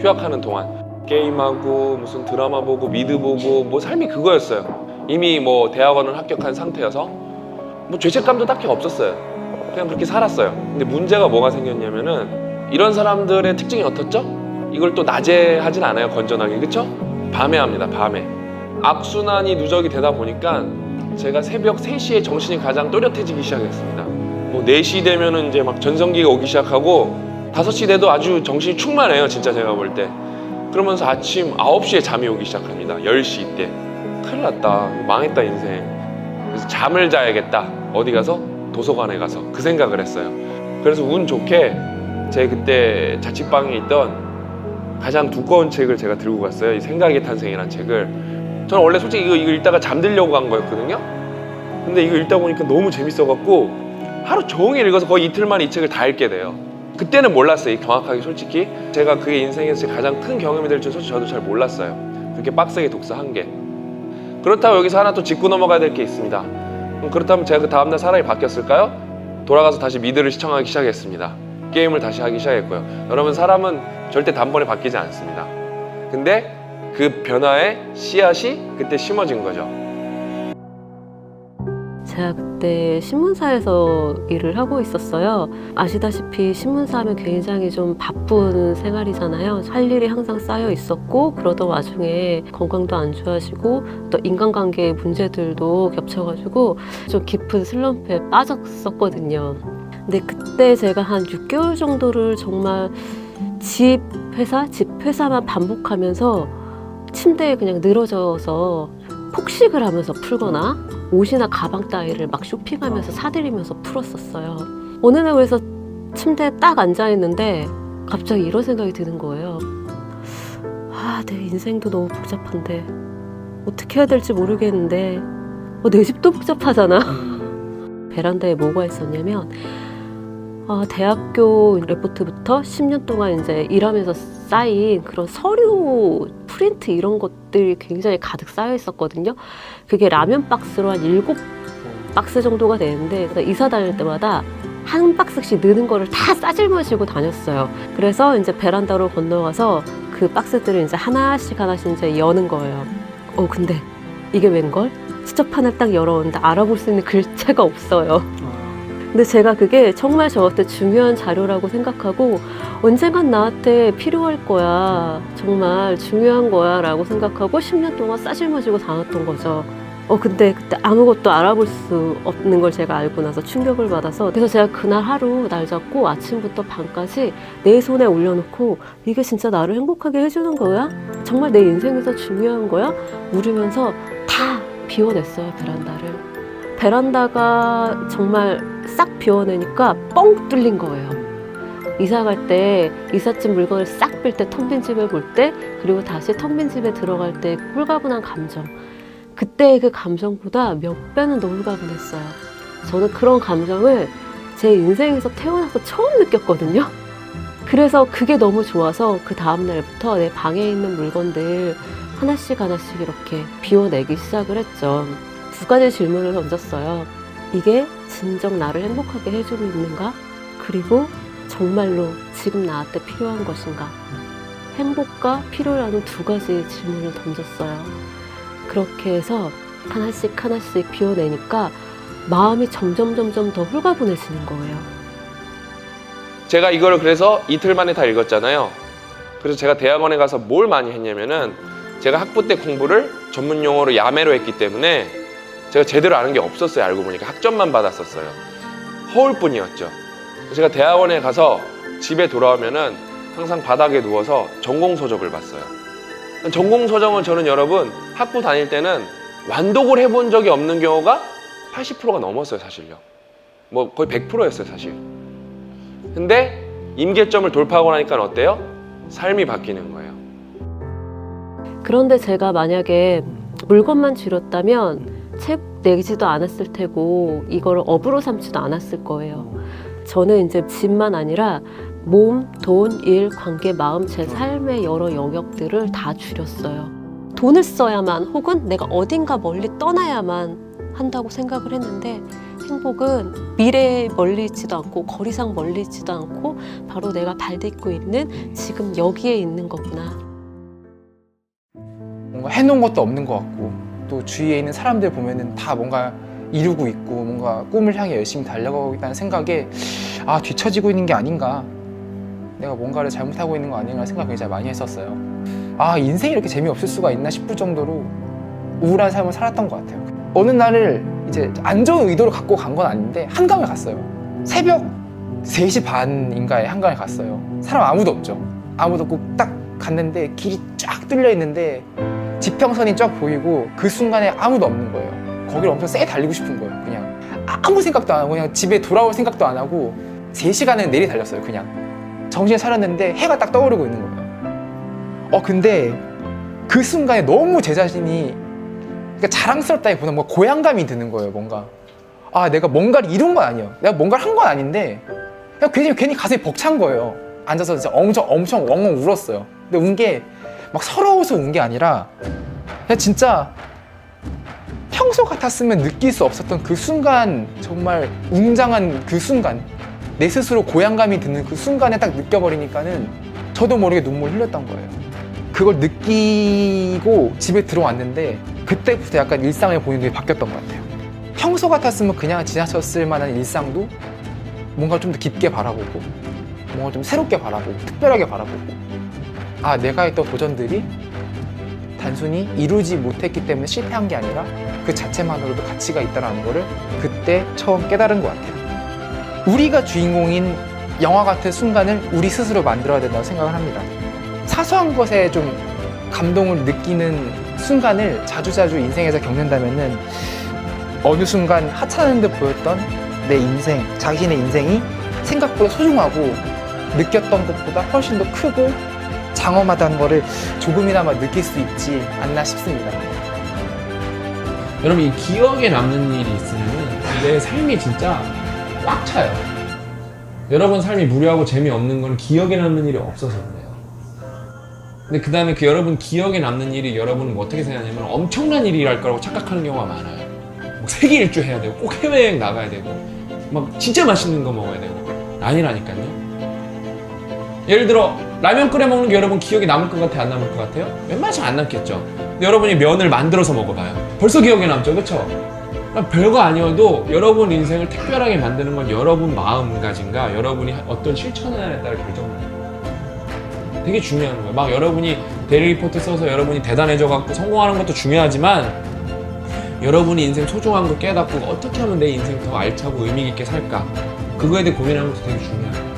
휴학하는 동안 게임하고 무슨 드라마 보고 미드 보고 뭐 삶이 그거였어요. 이미 뭐 대학원을 합격한 상태여서 뭐 죄책감도 딱히 없었어요. 그냥 그렇게 살았어요. 근데 문제가 뭐가 생겼냐면은 이런 사람들의 특징이 어떻죠? 이걸 또 낮에 하진 않아요. 건전하게. 그쵸? 밤에 합니다. 밤에. 악순환이 누적이 되다 보니까 제가 새벽 3시에 정신이 가장 또렷해지기 시작했습니다. 뭐 4시 되면은 이제 막 전성기가 오기 시작하고 5시 돼도 아주 정신이 충만해요. 진짜 제가 볼 때. 그러면서 아침 9시에 잠이 오기 시작합니다. 10시 때. 큰일 났다. 망했다 인생. 그래서 잠을 자야겠다. 어디 가서? 도서관에 가서. 그 생각을 했어요. 그래서 운 좋게 제 그때 자취방에 있던 가장 두꺼운 책을 제가 들고 갔어요. 이 생각의 탄생이라는 책을. 저는 원래 솔직히 이거 읽다가 잠들려고 간 거였거든요. 근데 이거 읽다 보니까 너무 재밌어갖고 하루 종일 읽어서 거의 이틀 만에 이 책을 다 읽게 돼요. 그때는 몰랐어요. 정확하게 솔직히 제가 그게 인생에서 가장 큰 경험이 될 줄 솔직히 저도 잘 몰랐어요. 그렇게 빡세게 독서한 게. 그렇다고 여기서 하나 또 짚고 넘어가야 될 게 있습니다. 그렇다면 제가 그 다음날 사람이 바뀌었을까요? 돌아가서 다시 미드를 시청하기 시작했습니다. 게임을 다시 하기 시작했고요. 여러분, 사람은 절대 단번에 바뀌지 않습니다. 근데 그 변화의 씨앗이 그때 심어진 거죠. 제가 그때 신문사에서 일을 하고 있었어요. 아시다시피 신문사 하면 굉장히 좀 바쁜 생활이잖아요. 할 일이 항상 쌓여 있었고, 그러던 와중에 건강도 안 좋아지고 또 인간관계의 문제들도 겹쳐가지고 좀 깊은 슬럼프에 빠졌었거든요. 근데 그때 제가 한 6개월 정도를 정말 집 회사만 반복하면서 침대에 그냥 늘어져서 폭식을 하면서 풀거나 옷이나 가방 따위를 막 쇼핑하면서 사들이면서 풀었었어요. 어느 날 그래서 침대에 딱 앉아있는데 갑자기 이런 생각이 드는 거예요. 아, 내 인생도 너무 복잡한데 어떻게 해야 될지 모르겠는데 내 집도 복잡하잖아. 베란다에 뭐가 있었냐면 대학교 레포트부터 10년 동안 이제 일하면서 쌓인 그런 서류 프린트 이런 것들이 굉장히 가득 쌓여 있었거든요. 그게 라면 박스로 한 7박스 정도가 되는데 이사 다닐 때마다 한 박스씩 넣는 거를 다 싸질머지고 다녔어요. 그래서 이제 베란다로 건너가서 그 박스들을 이제 하나씩 이제 여는 거예요. 근데 이게 웬걸? 수첩판을 딱 열어오는데 알아볼 수 있는 글자가 없어요. 근데 제가 그게 정말 저한테 중요한 자료라고 생각하고 언젠간 나한테 필요할 거야, 정말 중요한 거야 라고 생각하고 10년 동안 싸질머지고 다녔던 거죠. 근데 그때 아무것도 알아볼 수 없는 걸 제가 알고 나서 충격을 받아서, 그래서 제가 그날 하루 날 잡고 아침부터 밤까지 내 손에 올려놓고 이게 진짜 나를 행복하게 해주는 거야? 정말 내 인생에서 중요한 거야? 물으면서 다 비워냈어요, 베란다를. 베란다가 정말 싹 비워내니까 뻥 뚫린 거예요. 이사 갈 때 이삿짐 물건을 싹 뺄 때, 텅 빈 집을 볼 때, 그리고 다시 텅 빈 집에 들어갈 때 홀가분한 감정, 그때의 그 감정보다 몇 배는 더 홀가분했어요. 저는 그런 감정을 제 인생에서 태어나서 처음 느꼈거든요. 그래서 그게 너무 좋아서 그 다음 날부터 내 방에 있는 물건들 하나씩 이렇게 비워내기 시작을 했죠. 2가지 질문을 던졌어요. 이게 진정 나를 행복하게 해주고 있는가? 그리고 정말로 지금 나한테 필요한 것인가? 행복과 필요라는 2가지 질문을 던졌어요. 그렇게 해서 하나씩 비워내니까 마음이 점점 더 홀가분해지는 거예요. 제가 이거를 그래서 이틀 만에 다 읽었잖아요. 그래서 제가 대학원에 가서 뭘 많이 했냐면은 제가 학부 때 공부를 전문 용어로 야매로 했기 때문에 제가 제대로 아는 게 없었어요. 알고 보니까 학점만 받았었어요. 허울뿐이었죠. 제가 대학원에 가서 집에 돌아오면은 항상 바닥에 누워서 전공서적을 봤어요. 전공서적은 저는 여러분 학부 다닐 때는 완독을 해본 적이 없는 경우가 80%가 넘었어요. 사실요. 뭐 거의 100%였어요. 사실. 근데 임계점을 돌파하고 나니까 어때요? 삶이 바뀌는 거예요. 그런데 제가 만약에 물건만 줄였다면 책 내지도 않았을 테고 이거를 업으로 삼지도 않았을 거예요. 저는 이제 집만 아니라 몸, 돈, 일, 관계, 마음, 제 삶의 여러 영역들을 다 줄였어요. 돈을 써야만 혹은 내가 어딘가 멀리 떠나야만 한다고 생각을 했는데 행복은 미래에 멀리 있지도 않고 거리상 멀리 있지도 않고 바로 내가 발딛고 있는 지금 여기에 있는 거구나. 뭔가 해놓은 것도 없는 것 같고 또 주위에 있는 사람들 보면은 다 뭔가 이루고 있고 뭔가 꿈을 향해 열심히 달려가고 있다는 생각에 뒤처지고 있는 게 아닌가, 내가 뭔가를 잘못하고 있는 거 아닌가 생각 굉장히 많이 했었어요. 인생이 이렇게 재미없을 수가 있나 싶을 정도로 우울한 삶을 살았던 것 같아요. 어느 날을 이제 안 좋은 의도를 갖고 간 건 아닌데 한강을 갔어요. 새벽 3시 반인가에 한강에 갔어요. 사람 아무도 없죠. 아무도 없고 딱 갔는데 길이 쫙 뚫려 있는데 지평선이 쫙 보이고 그 순간에 아무도 없는 거예요. 거기를 엄청 세게 달리고 싶은 거예요. 그냥 아무 생각도 안 하고 그냥 집에 돌아올 생각도 안 하고 3시간을 내리 달렸어요. 그냥 정신을 차렸는데 해가 딱 떠오르고 있는 거예요. 근데 그 순간에 너무 제 자신이 그러니까 자랑스럽다기보다 뭔가 고향감이 드는 거예요. 뭔가 내가 뭔가를 이룬 건 아니에요. 내가 뭔가를 한 건 아닌데 그냥 괜히 가슴이 벅찬 거예요. 앉아서 진짜 엄청 엉엉 울었어요. 근데 운 게 막 서러워서 운 게 아니라 그냥 진짜 평소 같았으면 느낄 수 없었던 그 순간, 정말 웅장한 그 순간, 내 스스로 고향감이 드는 그 순간에 딱 느껴버리니까는 저도 모르게 눈물 흘렸던 거예요. 그걸 느끼고 집에 들어왔는데 그때부터 약간 일상을 보는 게 바뀌었던 것 같아요. 평소 같았으면 그냥 지나쳤을 만한 일상도 뭔가 좀 더 깊게 바라보고 뭔가 좀 새롭게 바라보고 특별하게 바라보고 내가 했던 도전들이 단순히 이루지 못했기 때문에 실패한 게 아니라 그 자체만으로도 가치가 있다는 거를 그때 처음 깨달은 것 같아요. 우리가 주인공인 영화 같은 순간을 우리 스스로 만들어야 된다고 생각을 합니다. 사소한 것에 좀 감동을 느끼는 순간을 자주자주 인생에서 겪는다면은 어느 순간 하찮은 듯 보였던 내 인생, 자신의 인생이 생각보다 소중하고 느꼈던 것보다 훨씬 더 크고 장엄하다는 거를 조금이나마 느낄 수 있지 않나 싶습니다. 여러분, 이 기억에 남는 일이 있으면 내 삶이 진짜 꽉 차요. 여러분 삶이 무료하고 재미없는 건 기억에 남는 일이 없어서 그래요. 근데 그 다음에 여러분 기억에 남는 일이 여러분은 어떻게 생각하냐면 엄청난 일이랄 거라고 착각하는 경우가 많아요. 뭐 세계 일주 해야 되고 꼭 해외여행 나가야 되고 막 진짜 맛있는 거 먹어야 되고 아니라니까요. 예를 들어 라면 끓여 먹는 게 여러분 기억에 남을 것 같아요? 안 남을 것 같아요? 웬만해서 안 남겠죠. 근데 여러분이 면을 만들어서 먹어봐요. 벌써 기억에 남죠, 그렇죠? 별거 아니어도 여러분 인생을 특별하게 만드는 건 여러분 마음가짐과 여러분이 어떤 실천하느냐에 따라 결정돼요. 되게 중요한 거예요. 막 여러분이 데일리 리포트 써서 여러분이 대단해져갖고 성공하는 것도 중요하지만 여러분이 인생 소중한 거 깨닫고 어떻게 하면 내 인생 더 알차고 의미 있게 살까, 그거에 대해 고민하는 것도 되게 중요해요.